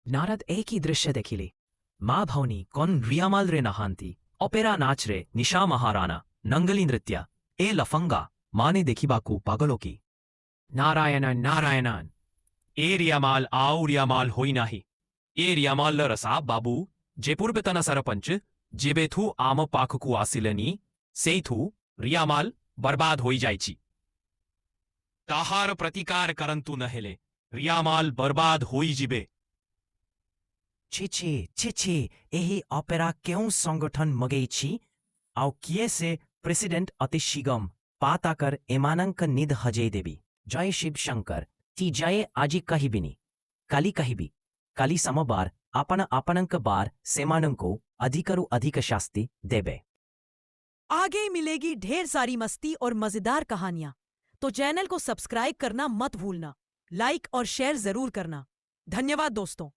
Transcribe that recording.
नारद एक ही दृश्य देखिले। माँ भौनी कौन रियामाल रे नहांती, ऑपेरा नाच रे निशा महाराणा, नंगली नृत्य ए लफंगा माने देखिबाकू पागलों की। नारायण नारायण ए रियामाल आउ रियामाल होई नाही। ए रियामाल रसा बाबू जे पूर्वतन सरपंच जेबेथू आम पाखकू आसिलनी सेथू रियामाल बर्बाद होई जायची। ताहार प्रतिकार करंतु न हेले रियामाल बर्बाद होई जिबे। छी एही ऑपेरा क्यों संगठन मगेची आउ किए से प्रेसिडेंट अति शीघ्र पाताकर एमानंक निध हजे देवी। जय शिव शंकर ती जय आजी कहिबिनी काली कहिबी काली समबार आपन आपनंक बार सेमानंको अधिकरु अधिक शास्ति देबे। आगे मिलेगी ढेर सारी मस्ती और मजेदार कहानियां, तो चैनल को सब्सक्राइब करना मत भूलना, लाइक और शेयर जरूर करना। धन्यवाद दोस्तों।